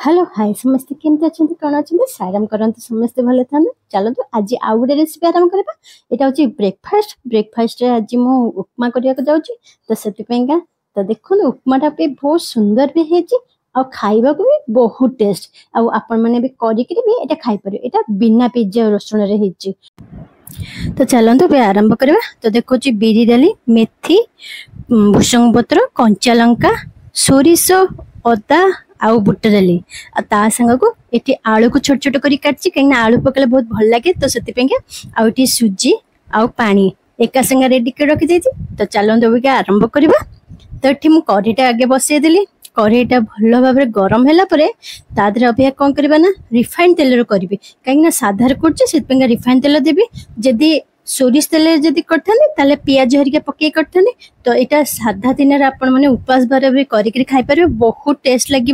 Hello hi समस्ते केमती अच्छा कौन अच्छा साराम करते समस्ते भले था चलते आज आउ गोटे रेसिपी आरंभ करवा यहाँ हूँ ब्रेकफास्ट आज मु उपमा करने को जाऊँगी तो से तो देखो उपमाटा भी बहुत सुंदर भी है खाइबा को भी बहुत टेस्ट आपण मैंने भी करी खाई पारे यहाँ बिना पिज्जा रसुण रे तो चलते भी आरंभ करवा तो देखो बिरी डाली मेथी भुसंग पत्र कंचा लंका सोरिष अदा आउ बुट डाली ता संग को ये आलू को छोट छोट कर काटची कहीं आलू पकड़े बहुत भल लगे तो से सुजी आउ पानी एका संग रेडी कर रखी दी तो चलते अबिका आरंभ करवा तो ये मुझे कढ़ईटा आगे बसईदेली कढ़ईटा भल भाव गरम है तादर अबिका कौन करवा ना रिफाइंड तेल करी कहीं साधार कर रिफाइंड तेल देवी जदि सोरिष तेल जदि करते पियाज हरिका पकई करते तो यहाँ साधा दिन आपण मैंने उपास बार भी करी खाई पारे बहुत टेस्ट लगे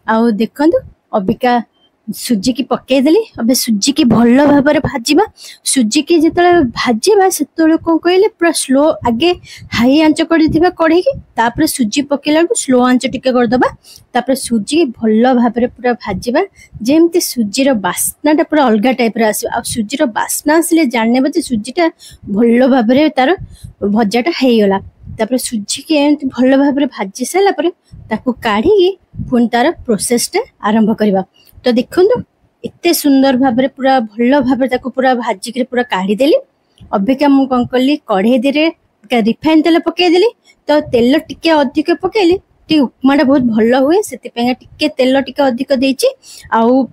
आउ देखु अबिका सुजी की पकईदेली अब सुजी की भल भाव भाजवा सुजी की जो भाजवा से कौन कहले पूरा स्लो आगे हाई आंच कर कढ़ई की सुजी पकईला स्लो आंच टिके करदे सुजी भल भाव पूरा भाजवा जमती सुजीर बास्नाटा पूरा अलग टाइप आसो सुजीर बास्ना आसिले जाने बोझे सुजीटा भल भाव तार भजाटा होगला सुजी की एमती भल भाव भाजी सारापर काढ़ी पुणी तार प्रोसेसटा आरंभ करवा तो देखो एते सुंदर भाव पूरा भल भाव पूरा भाजिक पूरा काढ़ीदेली अबिका मु कौन कली कढ़ई दे रिफाइन तेल पकईदेली तो तेल टिके अधिक पकईली टी उपमाटा बहुत भल हुए से टिके तेल टिके अधिक देची आउ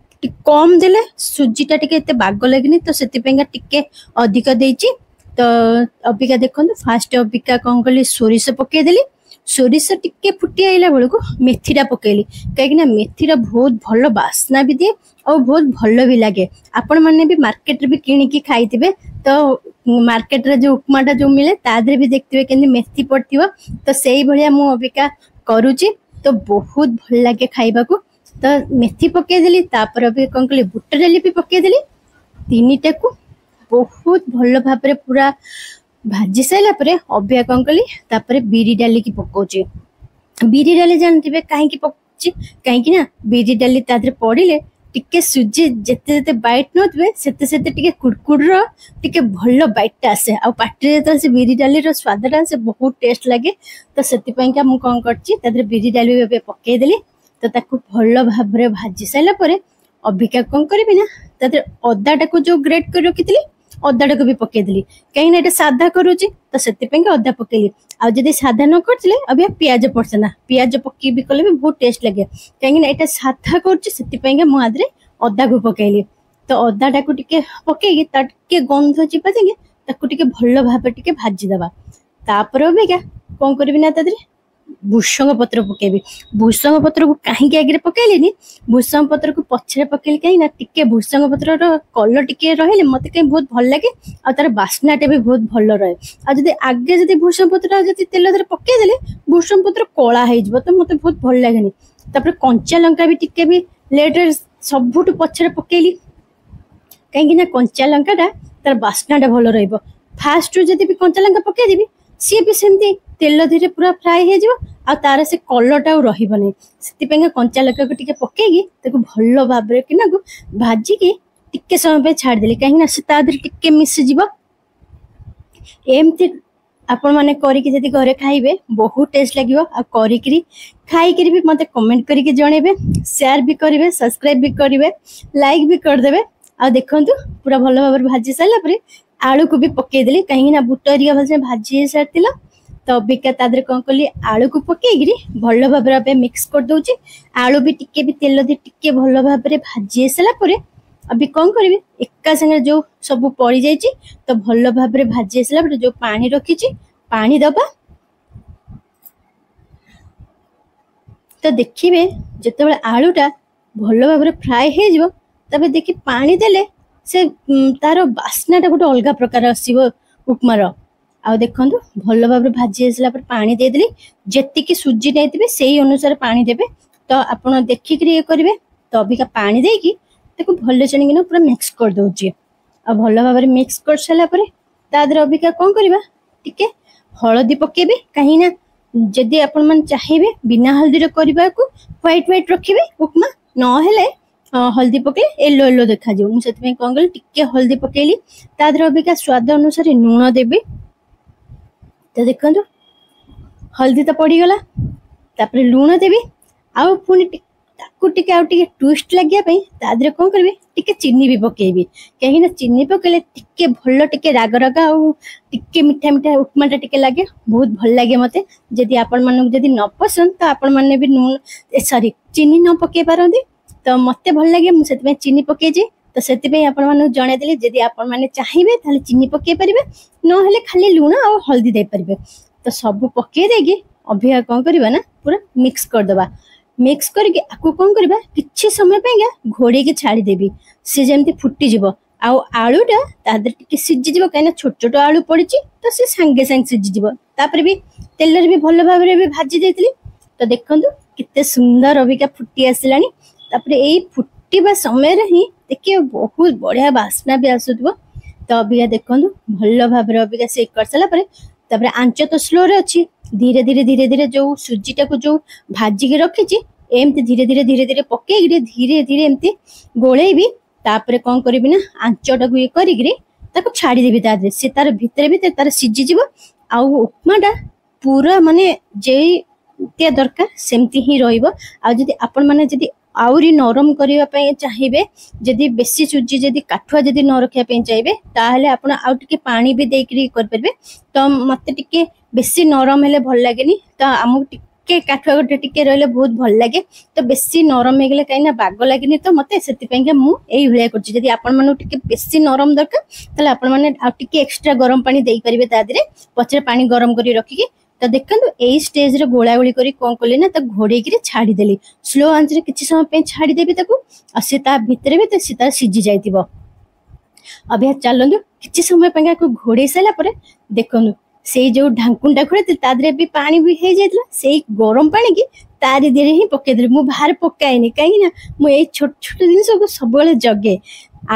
कम देले सुजीटा टिके एते बाग लगनी तो से टिके अधिक देची तो अबिका देखो फास्ट अबिका कौन कली सोरिष पकईदेली सोरिष टिके फुटी आइला बेलू मेथीटा पकईली कहीं मेथीर बहुत भल बास्ना भी दिए और बहुत भल भी लगे आपण मैंने भी मार्केट भी किणिकी खाइथिबे तो मार्केट रे जो उपमाटा जो मिले तादरे भी देखते कि मेथी पड़थिबो तो सेही भलिया मु अबिका करूची तो बहुत भल लगे खाइबा को तो मेथी पकईदेली तापर अबे कौन कली बुट डाली भी पकईदेली तीनिटा को बहुत भल भाव पूरा भाजी सारा पर अबिया कौन कली बिरी डाली की पकाउची बिरी डाली जानते कहीं पकाउची कहीं ना बिरी डाली तादरे पड़े टिके सुजी जेते जेते बाइट नोथे सेते सेते टिके कुड़कुड़ टिके भल बाइट आसे आ पाटे तो से बिरी डाली स्वादटा से बहुत टेस्ट लगे तो से मु कौन करची तादरे बिरी डाली पकई देली तो ताकू भल भाव भाजी सारा पर अबिका कौन करी ना तादरे अदाटा को जो ग्रेट कर रखी अदाटा को भी पकईदेली कहीं ये साधा करुच्ची तो से अदा पकईली आदि साधा न करते अभी पियाज पड़ता ना पियाज पकई भी कले भी बहुत टेस्ट लगे कहीं ये साधा करुच्ची मुझे अदा को पकईली तो अदाटा को टिके पकईकी टे गंध जीवा जाए भल भाव टिके भाजीदबा तापर अबिका कौन करी ना तादरे भुसंग पत्र पकेबी भुसंग पत्र को कहीं आगे पकईली भुसंग पत्र को पछरे पकईली कहीं टिके भुसंग पत्र कलर टिके रही मत कहीं बहुत भल लगे आ तार बास्नाटा भी बहुत भल रहे आदि आगे जब भुसंग पत्र तेल धरे पकईदेले भुसंग पत्र कला हो तो मत बहुत भल लगे तापर कंचा लंका भी टिके भी लेट सबुठ पछरे पकईली कहीं कंचा लंकाटा तार बास्नाटा भल रही फास्ट जब भी कंचा लंका पकईदेवी सी भी सेमती तेल धीरे पूरा फ्राए हो तार से कलरटा रही से कंचा लंका को टिके पकईकी भल भाव कि भाजिकी टिके समय छाड़देली कहीं टिके मिसीज एमती आपण मैंने करके घरे खाइबे बहुत टेस्ट लगे आ खाई भी मत कमेंट करके जनइबे शेयर भी करेंगे सब्सक्राइब भी करेंगे लाइक भी करदे आ देखु पूरा भल भाव भाजी सारापर आलू को भी पकईदेली कहीं बुट हरिका भाजी भाजी सारी तो अबिका तादरे कौन कली आलू को पकईकरी भल भाव मिक्स कर दूची आलू भी टिके भी तेल दे टिके भल भाव भाजी सारापर अभी कौन करी एका संगे जो सब पड़ जाइए तो भल भाव भाजी सारापर जो पानी रखी पानी दबा तो देखिए जिते आलूटा भल भाव फ्राए हो तबे देखी पानी देले से तार बास्नाटा गोटे अलग प्रकार आसो उपमार आ देखो भल भाव भाजी सारा पानी देदेली जी सुजी नहीं से अनुसार पानी देवे तो आप देखिक ये करेंगे तो अबिका पानी देकी भल चढ़ी पूरा मिक्स कर दौचे आ भल भाव मिक्स कर सारापर तादर अबिका कौन करवा टिके हलदी पकेबे कहीं जदि आपण मन चाहिए बिना हल्दी करने को व्हाइट व्हाइट रखिए उपमा नहेले हल्दी पके येलो येलो देखा जो मुझे कौन कल टिके हल्दी पकेली तादर अबिका स्वाद अनुसार लुण देवी तो देखो हल्दी तो पड़गला तापर लुण देवी आउ पुणी ट्विस्ट लगे तादर कौन करी टिके चीनी भी पकेबी कहीं चीनी पकेले टिके भल टिके राग राग आउ टिके मिठा मिठा उपमाटा टिके लगे बहुत भल लगे मते जदि आपण मानक जदि न पसंद तो आपण माने भी नून सॉरी चीनी न पके पारंदी तो मते भल लगे मु सेति चीनी पके जे तो सेति पे आपण मानक जणे देली जदि आपण माने चाहिबे ताले चीनी पके परिबे न हेले खाली लूण आ हल्दी दे परिबे तो सब पके देगी अभिया कौन करबा ना पूरा मिक्स कर दबा मिक्स करके आपको कौन करबा किछि समय पेगा घोड़े के छाड़ी देबी से जेमती फुटी जिवो आउ आलूटा तादर टिके सिझि जिवो काइना छोट छोट आलू पड़िछि तो से संगे संग सिझि जिवो तापर भी तेलर भी भल भाबरे भी भाजी देतली तो देखंतु किते सुंदर अबिका फुटी आसिलानी तापर एई फुटीबा समय रे ही देखिए बहुत बढ़िया बास्ना भी आसुथबो तो अबिका देखंतु भल भाबरे अबिका से कर सला परे तापर आंच तो स्लो रे अछि धीरे धीरे जो सुजीटा को जो भाजी के रखी एमती धीरे धीरे पकईकि धीरे धीरे एमती गोलेबी तापर कौन करी ना आंचटा को ये करी छाड़ी देवी तार से तार भितर तार सिझी जीव आउ उपमाटा पूरा माने जे दरकार सेमती ही रहिबो आ जदि आपण माने जदि आउरी नरम करिवा पई चाहिबे जदि बेसी सुजी जदि काठुआ जदि न रखिया पई चाहिबे ताहले आपण आउ टिके पानी भी देकरी कर परबे तो मते टिके बेसी नरम हेले भल लागेनी तो आमु टिके काठुआ गोटे टिके रहले बहुत भल लागे तो बेसी नरम हे गेले काइना बाग लागेनी तो मते सेति पई के मु एई भलिया करछि जदि आपण मानु टिके बेसी नरम दरकार तले आपण माने आउ टिके एक्स्ट्रा गरम पानी देई परिबे तादिरे पछरे पानी गरम करी रखिके तो देखंतु एई स्टेज रे गोळा गोळी करी कोन कली ना तो घोड़े की छाड़ी देली स्लो आंच रे किछि समय पे छाड़ी देबी ताकू आ से ता भितरे भी सीता सिझी जाइतिबो अबे चलंदु किछि समय पे को घोड़े सला परे देखंतु से जो ढांकुंटा खोले तादरे भी पानी भी हे जाइतला से गरम पानी की तारी देरे ही पके देली मु बाहर पकाइनी काई ना मु ए छोट छोट दिन सब सबले जगे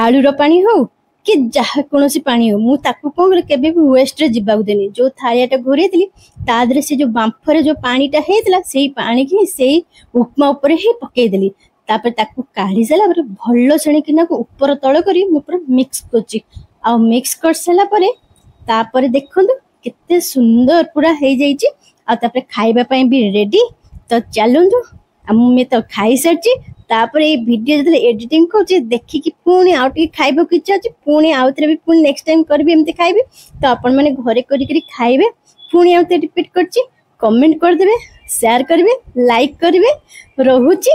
आलू रो पानी हो कि जहा कोनोसी पानी हो मु ताकू कोन केबे भी वेस्ट रे जिबाउ देनी जो थाळियाटा घोरेतली तादरे से जो बांफरे जो पानीटा हेतला सेही पानी की सेही उपमा ऊपर ही पके देली तापर ताकू काढी सला पर भल्लो सणी किना को ऊपर तळ करी मु पूरा मिक्स करची आ मिक्स कर सला परे तापर देखंतु किते सुंदर पूरा हे जाईची आ तापर खाइबा पई भी रेडी तो चलंतु हम तो खाई सरची तापर ये वीडियो जतले एडिटिंग करछि देखि कि पुणी आउ टिके खाइबो कि इच्छा अछि पुणी आउतरे भी पुणी नेक्स्ट टाइम करबी एमते खाइबे तो आपण माने घरे करी करी खाइबे पुणी आउते रिपीट करछि कमेंट कर देबे शेयर करबे लाइक करबे रहूची।